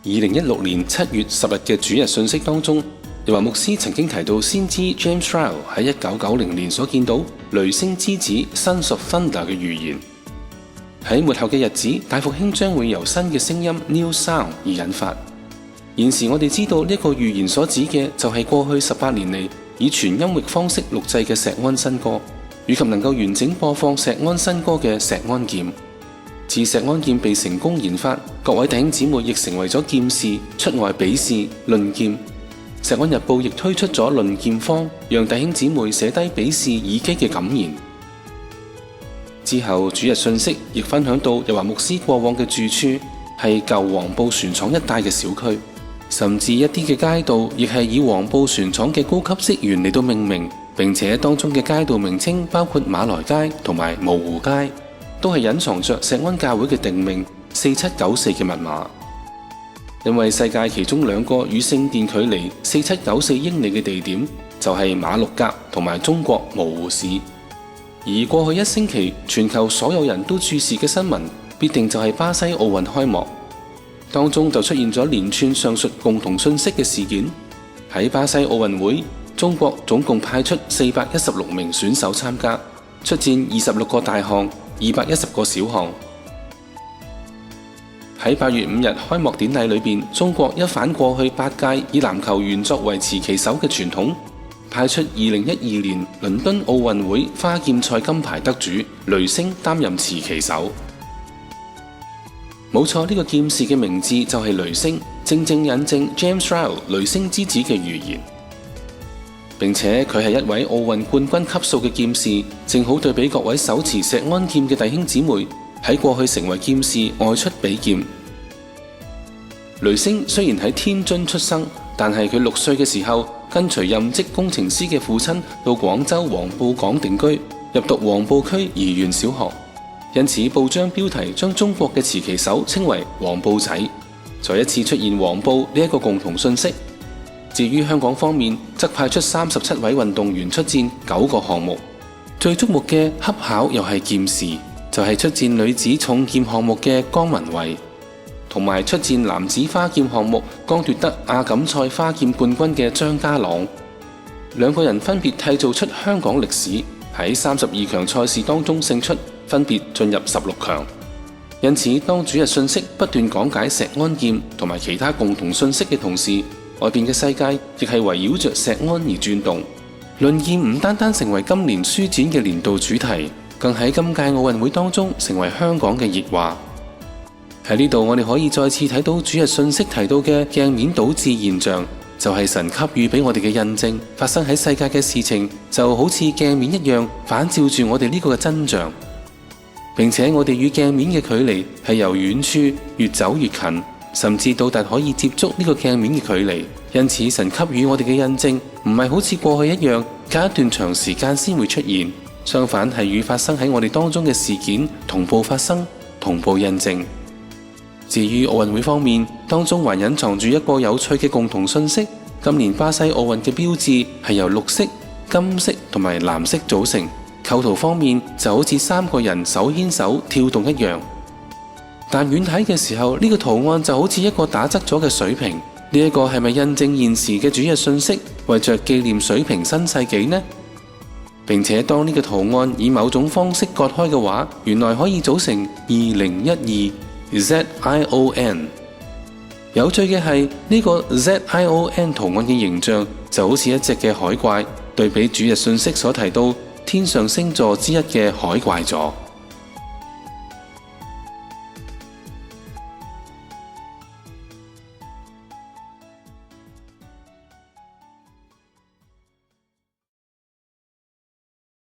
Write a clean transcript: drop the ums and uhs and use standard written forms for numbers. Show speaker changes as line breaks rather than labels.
2016年7月10日嘅主日信息當中，日華牧師曾經提到先知 James Ryle 喺1990年所見到雷聲之子 Sons of Thunder 嘅預言。喺末後嘅日子，大復興將會由新嘅聲音 New Sound 而引發。現時我哋知道呢個預言所指嘅就係過去18年嚟以全音域方式錄製嘅石安新歌，以及能夠完整播放石安新歌嘅石安劍。自石安劍被成功研發，各位弟兄姊妹亦成為咗劍士，出外比試論劍。石安日報亦推出咗論劍坊，讓弟兄姊妹寫低比試耳機嘅感言。之後主日信息亦分享到日華牧師過往嘅住處係舊黃埔船廠一帶嘅小區，甚至一啲嘅街道亦係以黃埔船廠嘅高級職員嚟到命名，並且當中嘅街道名稱包括馬來街同埋蕪湖街，都係隱藏着石安教會嘅定名4794嘅密碼。因為世界其中兩個與聖殿距離4794英里嘅地點就係馬六甲同埋中國蕪湖市。而過去一星期，全球所有人都注視嘅新聞，必定就係巴西奧運開幕。當中就出現咗連串上述共同信息嘅事件。喺巴西奧運會，中國總共派出416名選手參加，出戰26個大項、210個小項。喺8月5日開幕典禮裏邊，中國一反過去8屆以籃球員作為持旗手嘅傳統，派出2012年倫敦奧運會花劍賽金牌得主雷聲擔任持旗手。冇錯，呢個劍士嘅名字就係雷聲，正正印證 James Ryle 雷聲之子嘅預言。並且佢係一位奧運冠軍級數嘅劍士，正好對比各位手持石安劍嘅弟兄姊妹喺過去成為劍士外出比劍。雷聲雖然喺天津出生，但係佢6歲嘅時候跟隨任職工程師嘅父親到廣州黃埔港定居，入讀黃埔區怡園小學。因此報章標題將中國嘅持旗手稱為黃埔仔，再一次出現黃埔呢一個共同信息。至於香港方面，則派出37位運動員出戰9個項目，最矚目嘅恰巧又係劍士，就係出戰女子重劍項目嘅江文蔚，同埋出戰男子花劍項目剛奪得亞錦賽花劍冠軍嘅張家朗。兩個人分別締造出香港歷史，喺32強賽事當中勝出，分別進入16強。因此，當主日信息不斷講解石安劍同埋其他共同信息嘅同時，外邊嘅世界亦係圍繞着石安而轉動。論劍唔單單成為今年書展嘅年度主題，更喺今屆奧運會當中成為香港嘅熱話。喺呢度，我哋可以再次睇到主日信息提到嘅鏡面倒置現象，就係神給予俾我哋嘅印證。發生喺世界嘅事情就好似鏡面一樣，反照住我哋呢個嘅真相。並且我哋與鏡面嘅距離係由遠處越走越近，甚至到達可以接觸呢個鏡面嘅距離。因此，神給予我哋嘅印證唔係好似過去一樣隔一段長時間先會出現，相反係與發生喺我哋當中嘅事件同步發生，同步印證。至於奧運會方面，當中還隱藏住一個有趣嘅共同信息。今年巴西奧運嘅標誌係由綠色、金色同埋藍色組成，構圖方面就好似3個人手牽手跳動一樣。但遠睇嘅時候，呢個圖案就好似一個打側咗嘅水瓶。呢一個係咪印證現時嘅主日信息，為着紀念水瓶新世紀呢？並且當呢個圖案以某種方式割開嘅話，原來可以組成2012 ZION。有趣嘅係呢個 ZION 圖案嘅形象就好似一隻嘅海怪，對比主日信息所提到天上星座之一嘅海怪座。